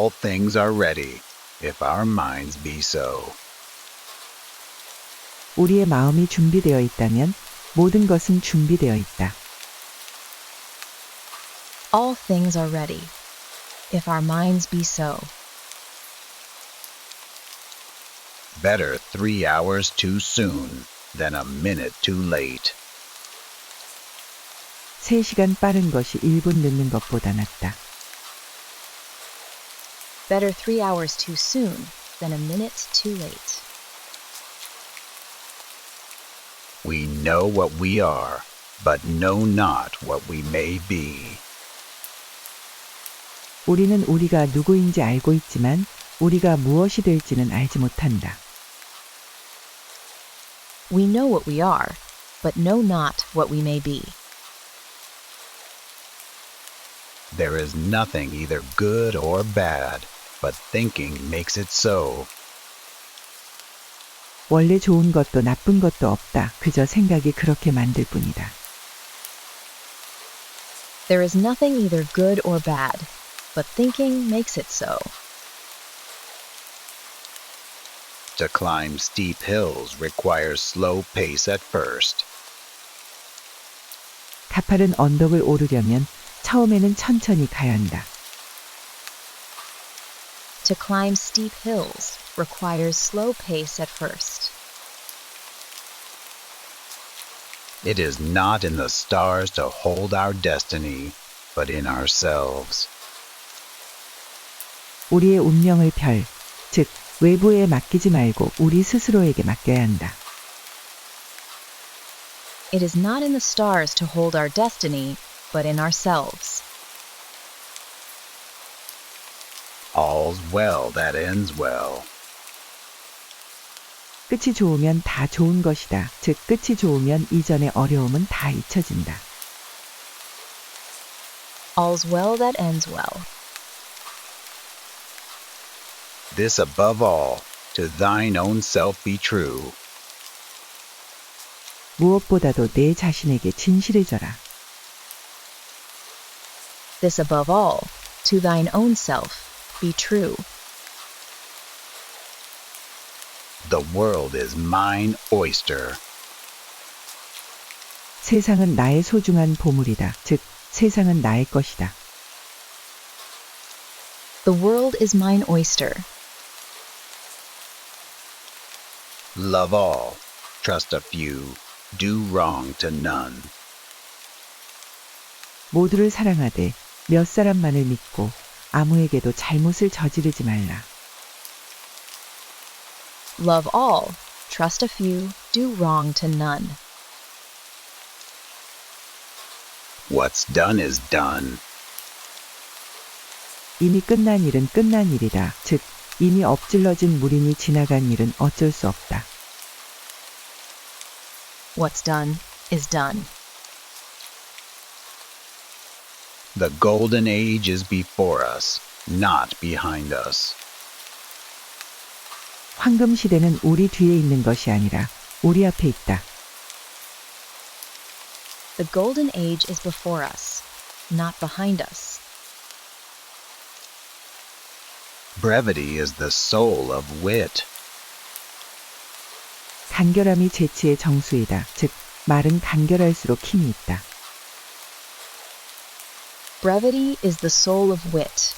All things are ready, if our minds be so. 우리의 마음이 준비되어 있다면 모든 것은 준비되어 있다. All things are ready, if our minds be so. Better 3 hours too soon than a minute too late. 3시간 빠른 것이 1분 늦는 것보다 낫다. Better 3 hours too soon than a minute too late. We know what we are, but know not what we may be. 우리는 우리가 누구인지 알고 있지만 우리가 무엇이 될지는 알지 못한다. We know what we are, but know not what we may be. There is nothing either good or bad, but thinking makes it so. 원래 좋은 것도 나쁜 것도 없다. 그저 생각이 그렇게 만들 뿐이다. There is nothing either good or bad, but thinking makes it so. To climb steep hills requires slow pace at first. 가파른 언덕을 오르려면 처음에는 천천히 가야 한다. To climb steep hills requires slow pace at first. It is not in the stars to hold our destiny, but in ourselves. 우리의 운명을 별, 즉 외부에 맡기지 말고 우리 스스로에게 맡겨야 한다. It is not in the stars to hold our destiny, but in ourselves. All's well that ends well. 끝이 좋으면 다 좋은 것이다. 즉 끝이 좋으면 이전의 어려움은 다 잊혀진다. All's well that ends well. This above all, to thine own self be true. 무엇보다도 내 자신에게 진실해져라. This above all, to thine own self be true. The world is mine oyster. 세상은 나의 소중한 보물이다. 즉 세상은 나의 것이다. The world is mine oyster. Love all, trust a few, do wrong to none. 모두를 사랑하되 몇 사람만을 믿고 아무에게도 잘못을 저지르지 말라. Love all, trust a few, do wrong to none. What's done is done. 이미 끝난 일은 끝난 일이다. 즉 이미 엎질러진 무림이 지나간 일은 어쩔 수 없다. What's done is done. The golden age is before us, not behind us. 황금 시대는 우리 뒤에 있는 것이 아니라 우리 앞에 있다. The golden age is before us, not behind us. Brevity is the soul of wit. 간결함이 재치의 정수이다. 즉 말은 간결할수록 힘이 있다. Brevity is the soul of wit.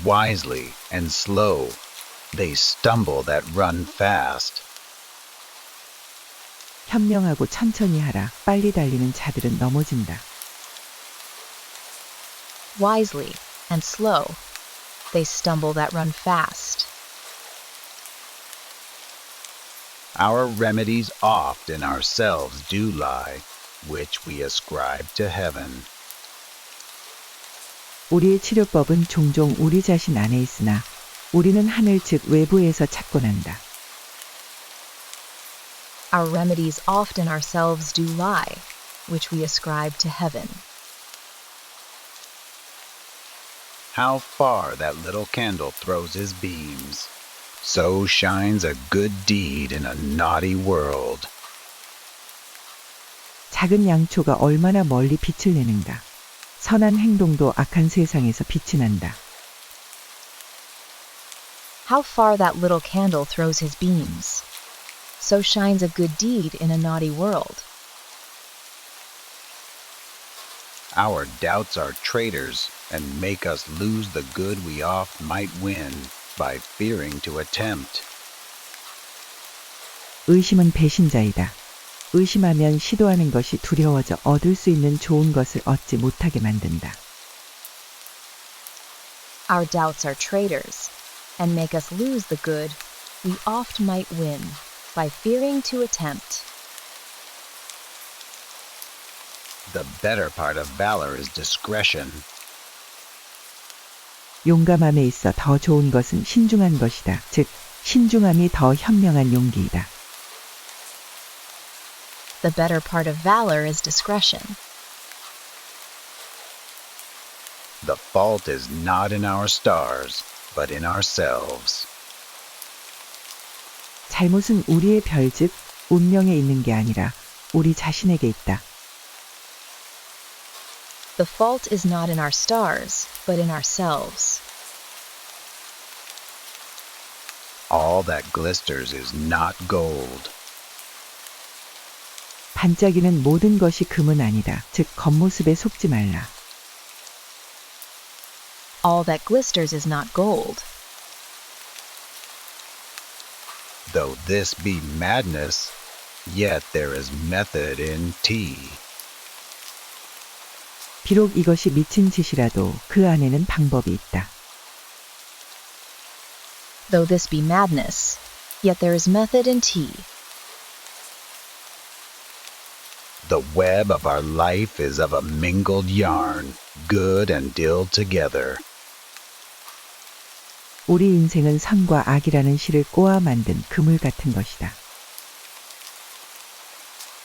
Wisely and slow, they stumble that run fast. 현명하고 천천히 하라. 빨리 달리는 자들은 넘어진다. Wisely and slow, they stumble that run fast. Our remedies oft in ourselves do lie, which we ascribe to heaven. 우리의 치료법은 종종 우리 자신 안에 있으나 우리는 하늘 즉 외부에서 찾곤 한다. Our remedies oft in ourselves do lie, which we ascribe to heaven. How far that little candle throws his beams, so shines a good deed in a naughty world. 작은 양초가 얼마나 멀리 빛을 내는가. 선한 행동도 악한 세상에서 빛이 난다. How far that little candle throws his beams. So shines a good deed in a naughty world. Our doubts are traitors and make us lose the good we oft might win by fearing to attempt. 의심은 배신자이다. 의심하면 시도하는 것이 두려워져 얻을 수 있는 좋은 것을 얻지 못하게 만든다. Our doubts are traitors, and make us lose the good we oft might win by fearing to attempt. The better part of valor is discretion. 용감함에 있어 더 좋은 것은 신중한 것이다. 즉, 신중함이 더 현명한 용기이다. The better part of valor is discretion. The fault is not in our stars, but in ourselves. 잘못은 우리의 별, 즉 운명에 있는 게 아니라 우리 자신에게 있다. The fault is not in our stars, but in ourselves. All that glisters is not gold. 반짝이는 모든 것이 금은 아니다. 즉, 겉모습에 속지 말라. All that glisters is not gold. Though this be madness, yet there is method in tea. 비록 이것이 미친 짓이라도 그 안에는 방법이 있다. Though this be madness, yet there is method in tea. The web of our life is of a mingled yarn, good and ill together. 우리 인생은 선과 악이라는 실을 꼬아 만든 그물 같은 것이다.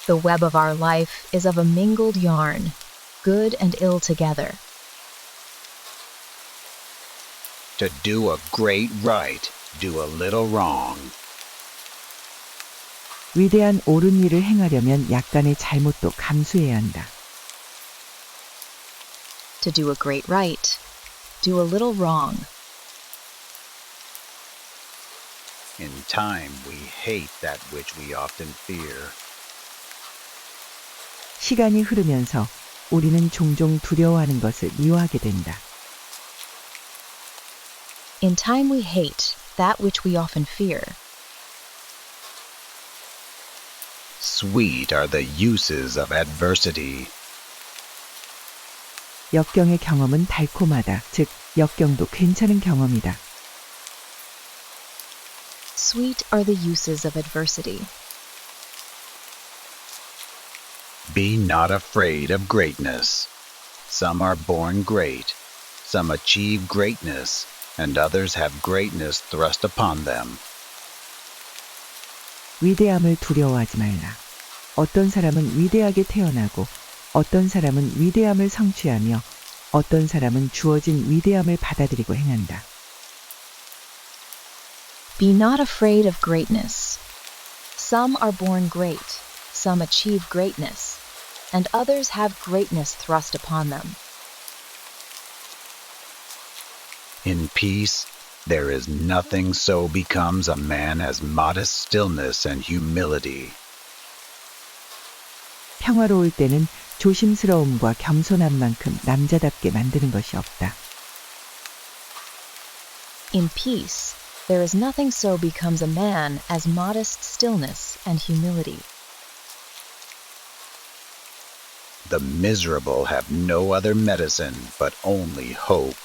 The web of our life is of a mingled yarn, good and ill together. To do a great right, do a little wrong. 위대한 옳은 일을 행하려면 약간의 잘못도 감수해야 한다. To do a great right, do a little wrong. In time we hate that which we often fear. 시간이 흐르면서 우리는 종종 두려워하는 것을 미워하게 된다. In time we hate that which we often fear. Sweet are the uses of adversity. 역경의 경험은 달콤하다. 즉, 역경도 괜찮은 경험이다. Sweet are the uses of adversity. Be not afraid of greatness. Some are born great, some achieve greatness, and others have greatness thrust upon them. 위대함을 두려워하지 말라. 어떤 사람은 위대하게 태어나고 어떤 사람은 위대함을 성취하며 어떤 사람은 주어진 위대함을 받아들이고 행한다. Be not afraid of greatness. Some are born great, some achieve greatness, and others have greatness thrust upon them. In peace, there is nothing so becomes a man as modest stillness and humility. 평화로울 때는 조심스러움과 겸손함만큼 남자답게 만드는 것이 없다. In peace, there is nothing so becomes a man as modest stillness and humility. The miserable have no other medicine but only hope.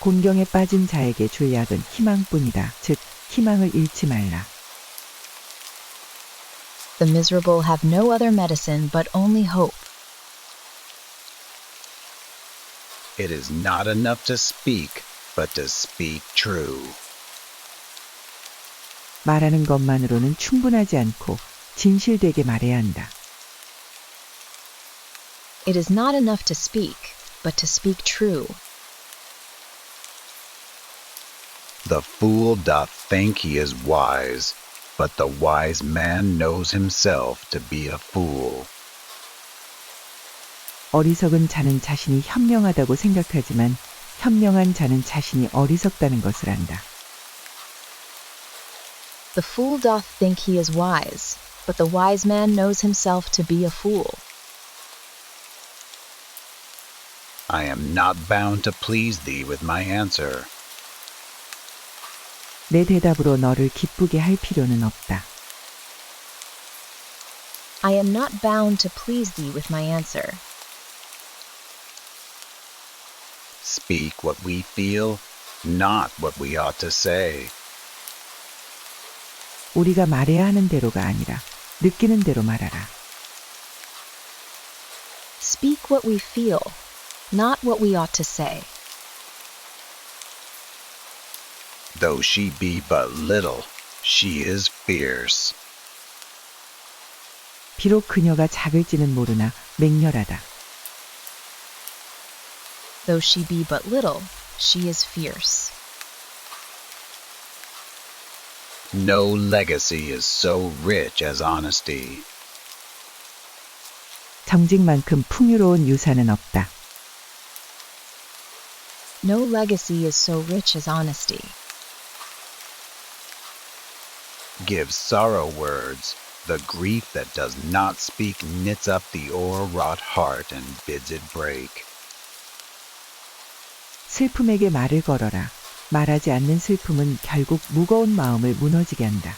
곤경에 빠진 자에게 줄 약은 희망뿐이다. 즉, 희망을 잃지 말라. The miserable have no other medicine but only hope. It is not enough to speak, but to speak true. 말하는 것만으로는 충분하지 않고 진실되게 말해야 한다. It is not enough to speak, but to speak true. The fool doth think he is wise, but the wise man knows himself to be a fool. 어리석은 자는 자신이 현명하다고 생각하지만 현명한 자는 자신이 어리석다는 것을 안다. The fool doth think he is wise, but the wise man knows himself to be a fool. I am not bound to please thee with my answer. 내 대답으로 너를 기쁘게 할 필요는 없다. I am not bound to please thee with my answer. Speak what we feel, not what we ought to say. 우리가 말해야 하는 대로가 아니라 느끼는 대로 말하라. Speak what we feel, not what we ought to say. Though she be but little, she is fierce. 비록 그녀가 작을지는 모르나 맹렬하다. Though she be but little, she is fierce. No legacy is so rich as honesty. 정직만큼 풍요로운 유산은 없다. No legacy is so rich as honesty. Give sorrow words. The grief that does not speak knits up the o'erwrought heart and bids it break. 슬픔에게 말을 걸어라. 말하지 않는 슬픔은 결국 무거운 마음을 무너지게 한다.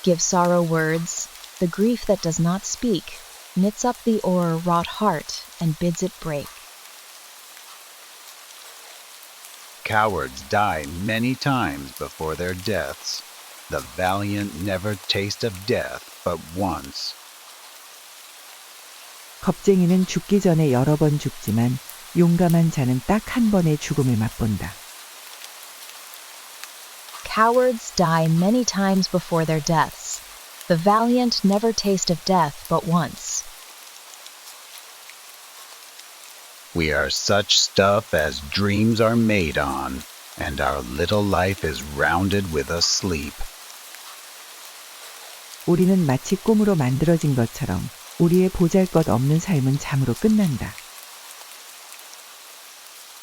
Give sorrow words. The grief that does not speak knits up the o'erwrought heart and bids it break. Cowards die many times before their deaths. The valiant never taste of death but once. 겁쟁이는 죽기 전에 여러 번 죽지만 용감한 자는 딱 한 번의 죽음을 맛본다. Cowards die many times before their deaths. The valiant never taste of death but once. We are such stuff as dreams are made on, and our little life is rounded with a sleep. 우리는 마치 꿈으로 만들어진 것처럼 우리의 보잘것없는 삶은 잠으로 끝난다.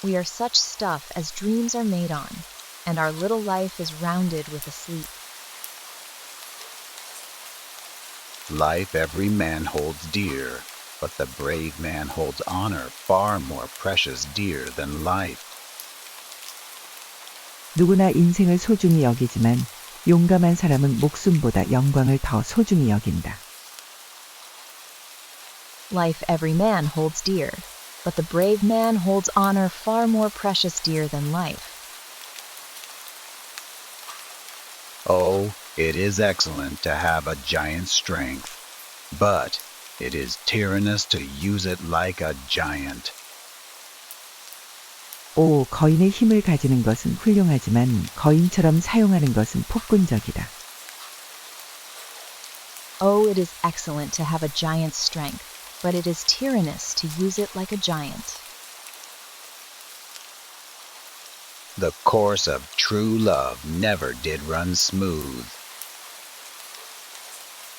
We are such stuff as dreams are made on, and our little life is rounded with a sleep. Life every man holds dear, but the brave man holds honor far more precious dear than life. 누구나 인생을 소중히 여기지만 용감한 사람은 목숨보다 영광을 더 소중히 여긴다. Life every man holds dear, but the brave man holds honor far more precious dear than life. Oh, it is excellent to have a giant's strength, but it is tyrannous to use it like a giant. 오, 거인의 힘을 가지는 것은 훌륭하지만 거인처럼 사용하는 것은 폭군적이다. Oh, it is excellent to have a giant's strength, but it is tyrannous to use it like a giant. The course of true love never did run smooth.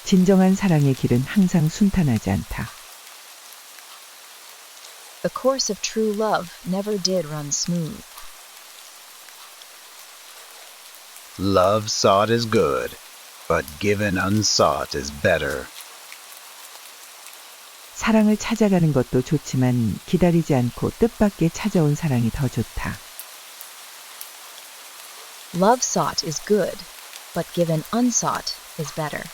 진정한 사랑의 길은 항상 순탄하지 않다. The course of true love never did run smooth. Love sought is good, but given unsought is better. 사랑을 찾아가는 것도 좋지만 기다리지 않고 뜻밖의 찾아온 사랑이 더 좋다. Love sought is good, but given unsought is better.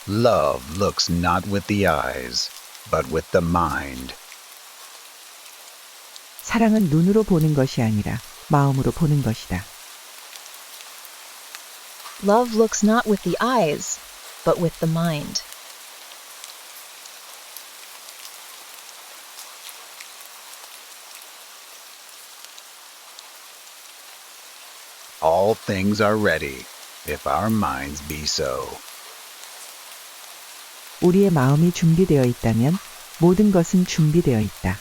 Love looks not with the eyes, but with the mind. 사랑은 눈으로 보는 것이 아니라 마음으로 보는 것이다. Love looks not with the eyes, but with the mind. All things are ready, if our minds be so. 우리의 마음이 준비되어 있다면 모든 것은 준비되어 있다.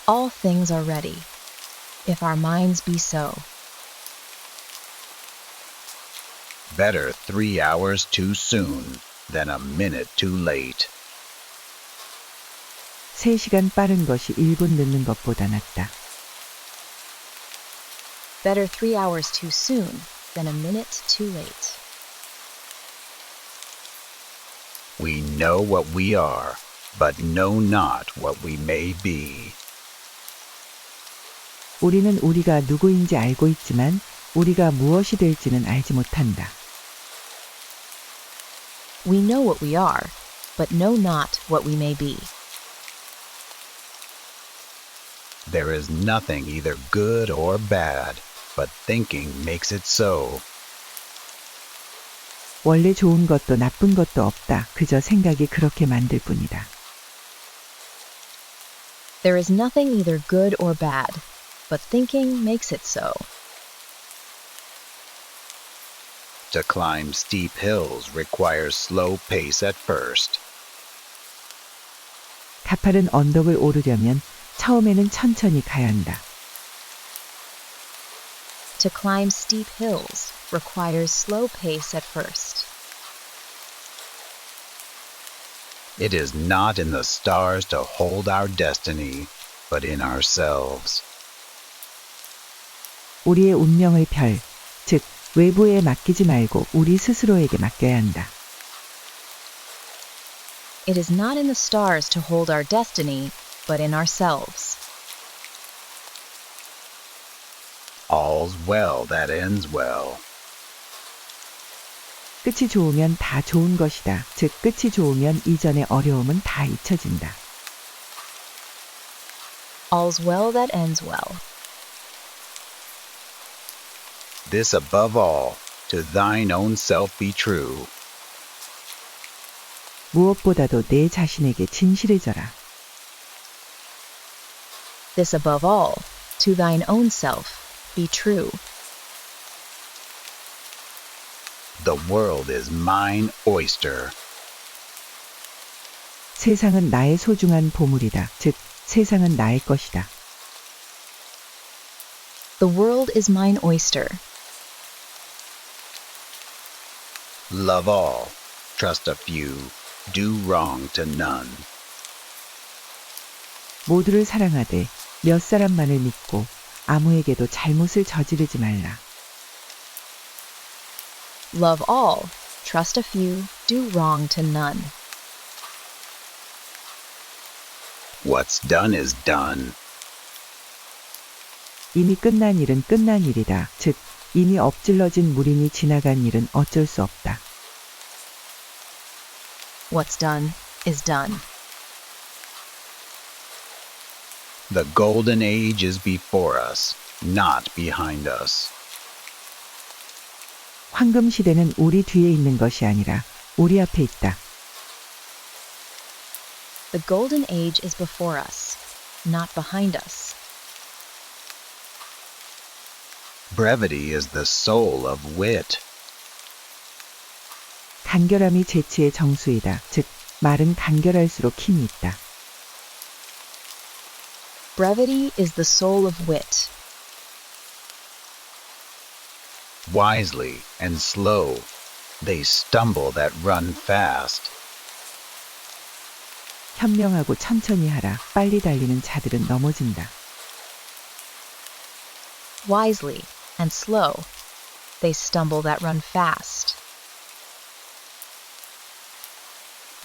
All things are ready, if our minds be so. Better 3 hours too soon than a minute too late. 3시간 빠른 것이 1분 늦는 것보다 낫다. Better 3 hours too soon than a minute too late. We know what we are, but know not what we may be. 우리는 우리가 누구인지 알고 있지만 우리가 무엇이 될지는 알지 못한다. We know what we are, but know not what we may be. There is nothing either good or bad, but thinking makes it so. 원래 좋은 것도 나쁜 것도 없다. 그저 생각이 그렇게 만들 뿐이다. There is nothing either good or bad, but thinking makes it so. To climb steep hills requires slow pace at first. 가파른 언덕을 오르려면 처음에는 천천히 가야 한다. To climb steep hills requires slow pace at first. It is not in the stars to hold our destiny, but in ourselves. 우리의 운명의 별, 즉 외부에 맡기지 말고 우리 스스로에게 맡겨야 한다. It is not in the stars to hold our destiny, but in ourselves. All's well that ends well. 끝이 좋으면 다 좋은 것이다. 즉 끝이 좋으면 이전의 어려움은 다 잊혀진다. All's well that ends well. This above all, to thine own self be true. 무엇보다도 내 자신에게 진실해져라. This above all, to thine own self, be true. The world is mine oyster. 세상은 나의 소중한 보물이다. 즉 세상은 나의 것이다. The world is mine oyster. Love all, trust a few, do wrong to none. 모두를 사랑하되 몇 사람만을 믿고 아무에게도 잘못을 저지르지 말라. Love all, trust a few, do wrong to none. What's done is done. 이미 끝난 일은 끝난 일이다. 즉 이미 엎질러진 무림이 지나간 일은 어쩔 수 없다. What's done is done. The golden age is before us, not behind us. 황금 시대는 우리 뒤에 있는 것이 아니라 우리 앞에 있다. The golden age is before us, not behind us. Brevity is the soul of wit. 간결함이 재치의 정수이다. 즉 말은 간결할수록 힘이 있다. Brevity is the soul of wit. Wisely and slow, they stumble that run fast. 현명하고 천천히 하라. 빨리 달리는 자들은 넘어진다. Wisely and slow, they stumble that run fast.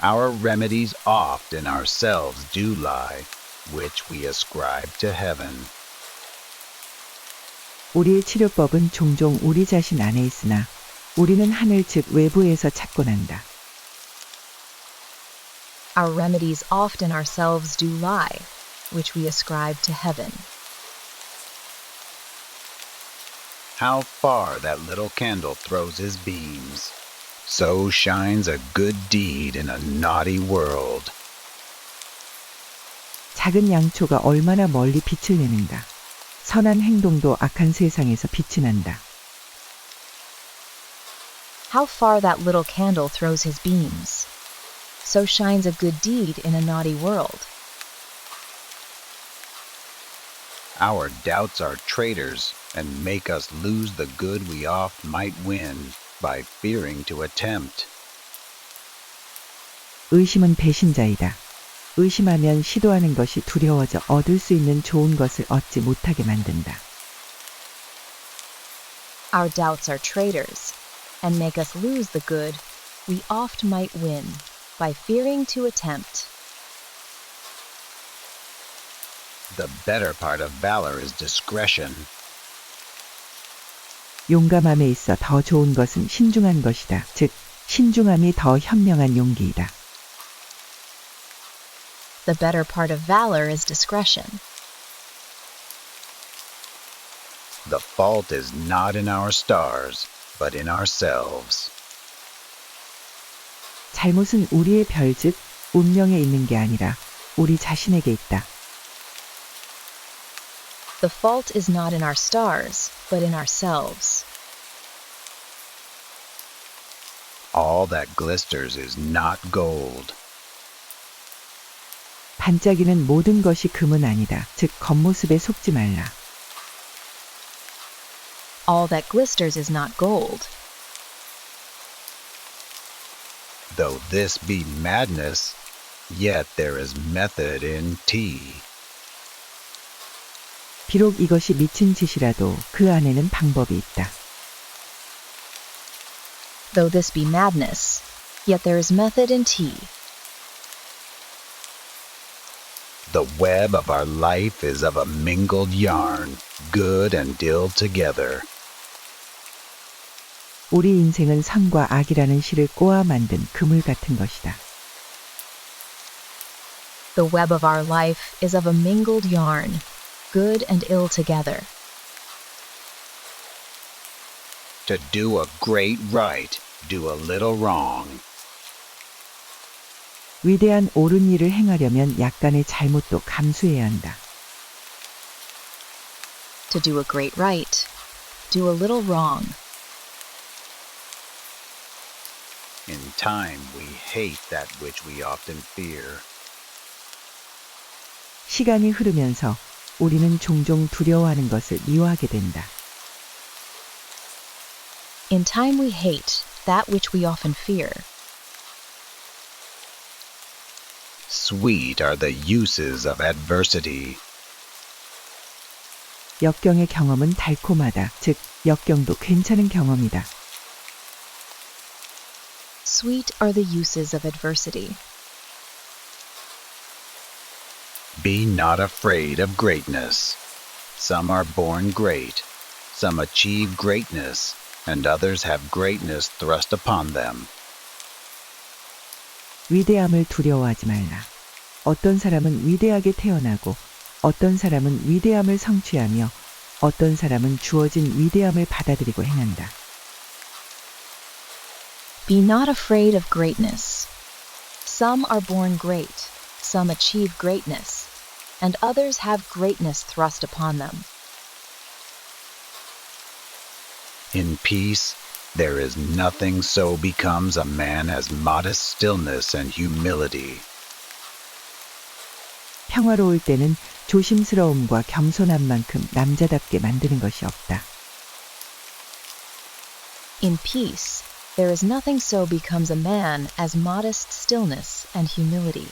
Our remedies oft in ourselves do lie, which we ascribe to heaven. 우리의 치료법은 종종 우리 자신 안에 있으나 우리는 하늘 즉 외부에서 찾곤 한다. Our remedies oft in ourselves do lie, which we ascribe to heaven. How far that little candle throws his beams, so shines a good deed in a naughty world. 작은 양초가 얼마나 멀리 빛을 내는가. 선한 행동도 악한 세상에서 빛이 난다. How far that little candle throws his beams. So shines a good deed in a naughty world. Our doubts are traitors and make us lose the good we oft might win by fearing to attempt. 의심은 배신자이다. 의심하면 시도하는 것이 두려워져 얻을 수 있는 좋은 것을 얻지 못하게 만든다. Our doubts are traitors, and make us lose the good we oft might win by fearing to attempt. The better part of valor is discretion. 용감함에 있어 더 좋은 것은 신중한 것이다. 즉, 신중함이 더 현명한 용기이다. The better part of valor is discretion. The fault is not in our stars, but in ourselves. 잘못은 우리의 별, 즉 운명에 있는 게 아니라 우리 자신에게 있다. The fault is not in our stars, but in ourselves. All that glisters is not gold. 반짝이는 모든 것이 금은 아니다. 즉 겉모습에 속지 말라. All that glisters is not gold. Though this be madness, yet there is method in tea. 비록 이것이 미친 짓이라도 그 안에는 방법이 있다. Though this be madness, yet there is method in tea. The web of our life is of a mingled yarn, good and ill together. 우리 인생은 선과 악이라는 실을 꼬아 만든 그물 같은 것이다. The web of our life is of a mingled yarn, good and ill together. To do a great right, do a little wrong. 위대한 옳은 일을 행하려면 약간의 잘못도 감수해야 한다. To do a great right, do a little wrong. In time we hate that which we often fear. 시간이 흐르면서 우리는 종종 두려워하는 것을 미워하게 된다. In time we hate that which we often fear. Sweet are the uses of adversity. 역경의 경험은 달콤하다. 즉, 역경도 괜찮은 경험이다. Sweet are the uses of adversity. Be not afraid of greatness. Some are born great, some achieve greatness, and others have greatness thrust upon them. 위대함을 두려워하지 말라. 어떤 사람은 위대하게 태어나고 어떤 사람은 위대함을 성취하며 어떤 사람은 주어진 위대함을 받아들이고 행한다. Be not afraid of greatness. Some are born great, some achieve greatness, and others have greatness thrust upon them. In peace, there is nothing so becomes a man as modest stillness and humility. 평화로울 때는 조심스러움과 겸손함만큼 남자답게 만드는 것이 없다. In peace, there is nothing so becomes a man as modest stillness and humility.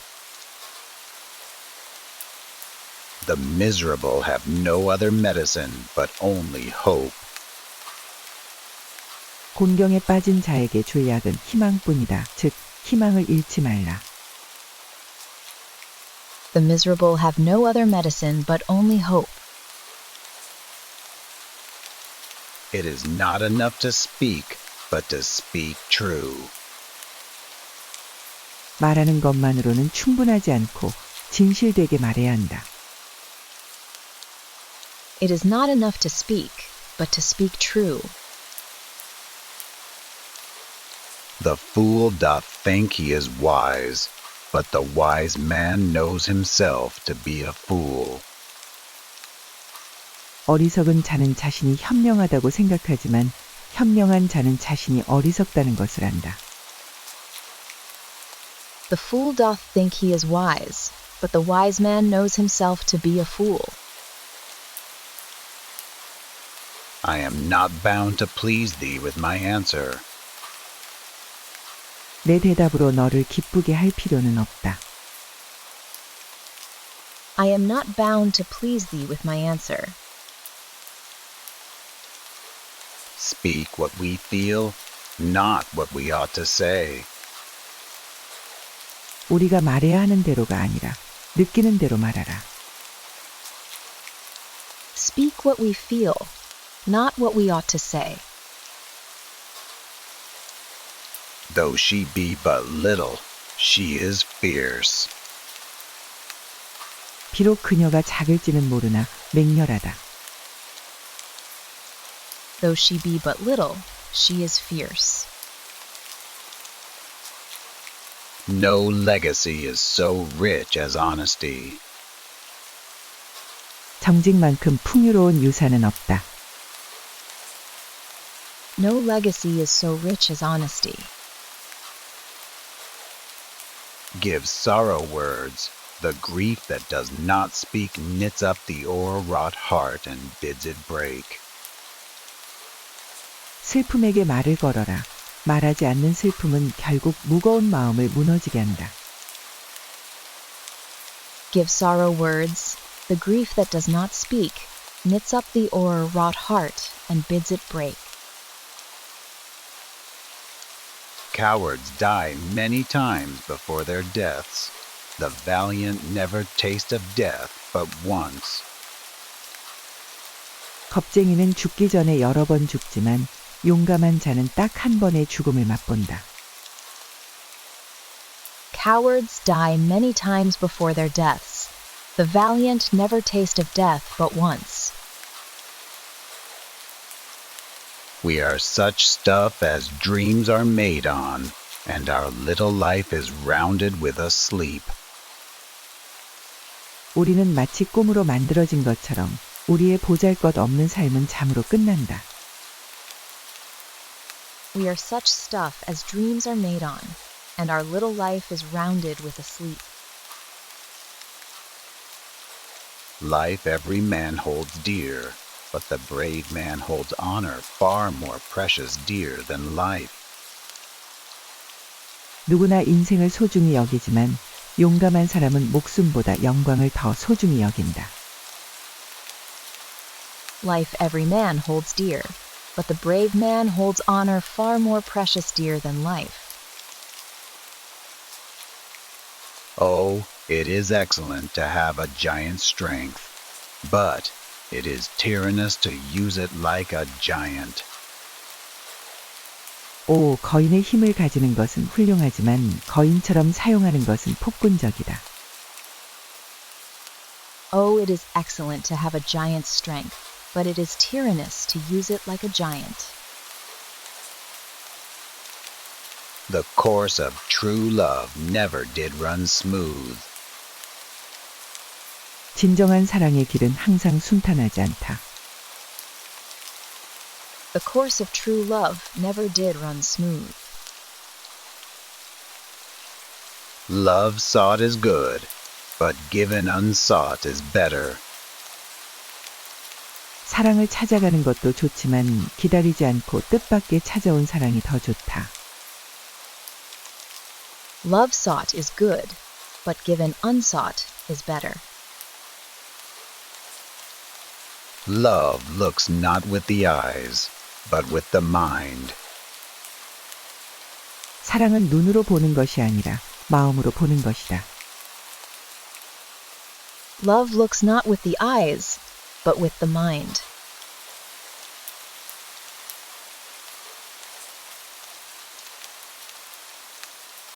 The miserable have no other medicine but only hope. 곤경에 빠진 자에게 줄 약은 희망뿐이다. 즉, 희망을 잃지 말라. The miserable have no other medicine but only hope. It is not enough to speak, but to speak true. 말하는 것만으로는 충분하지 않고 진실되게 말해야 한다. It is not enough to speak, but to speak true. The fool doth think he is wise, but the wise man knows himself to be a fool. 어리석은 자는 자신이 현명하다고 생각하지만 현명한 자는 자신이 어리석다는 것을 안다. The fool doth think he is wise, but the wise man knows himself to be a fool. I am not bound to please thee with my answer, 내 대답으로 너를 기쁘게 할 필요는 없다. I am not bound to please thee with my answer. Speak what we feel, not what we ought to say. 우리가 말해야 하는 대로가 아니라 느끼는 대로 말하라. Speak what we feel, not what we ought to say. Though she be but little, she is fierce. 비록 그녀가 작을지는 모르나 맹렬하다. Though she be but little, she is fierce. No legacy is so rich as honesty. 정직만큼 풍요로운 유산은 없다. No legacy is so rich as honesty. Give sorrow words. The grief that does not speak knits up the o'erwrought heart and bids it break. 슬픔에게 말을 걸어라. 말하지 않는 슬픔은 결국 무거운 마음을 무너지게 한다. Give sorrow words. The grief that does not speak knits up the o'erwrought heart and bids it break. Cowards die many times before their deaths. The valiant never taste of death but once. 겁쟁이는 죽기 전에 여러 번 죽지만 용감한 자는 딱 한 번의 죽음을 맛본다. Cowards die many times before their deaths. The valiant never taste of death but once. We are such stuff as dreams are made on, and our little life is rounded with a sleep. 우리는 마치 꿈으로 만들어진 것처럼 우리의 보잘것없는 삶은 잠으로 끝난다. We are such stuff as dreams are made on, and our little life is rounded with a sleep. Life every man holds dear, but the brave man holds honor far more precious dear than life. 누구나 인생을 소중히 여기지만 용감한 사람은 목숨보다 영광을 더 소중히 여긴다. Life every man holds dear, but the brave man holds honor far more precious dear than life. Oh, it is excellent to have a giant's strength, but it is tyrannous to use it like a giant. 오, 거인의 힘을 가지는 것은 훌륭하지만 거인처럼 사용하는 것은 폭군적이다. Oh, it is excellent to have a giant's strength, but it is tyrannous to use it like a giant. The course of true love never did run smooth. 진정한 사랑의 길은 항상 순탄하지 않다. The course of true love never did run smooth. Love sought is good, but given unsought is better. 사랑을 찾아가는 것도 좋지만 기다리지 않고 뜻밖의 찾아온 사랑이 더 좋다. Love sought is good, but given unsought is better. Love looks not with the eyes, but with the mind. 사랑은 눈으로 보는 것이 아니라 마음으로 보는 것이다. Love looks not with the eyes, but with the mind.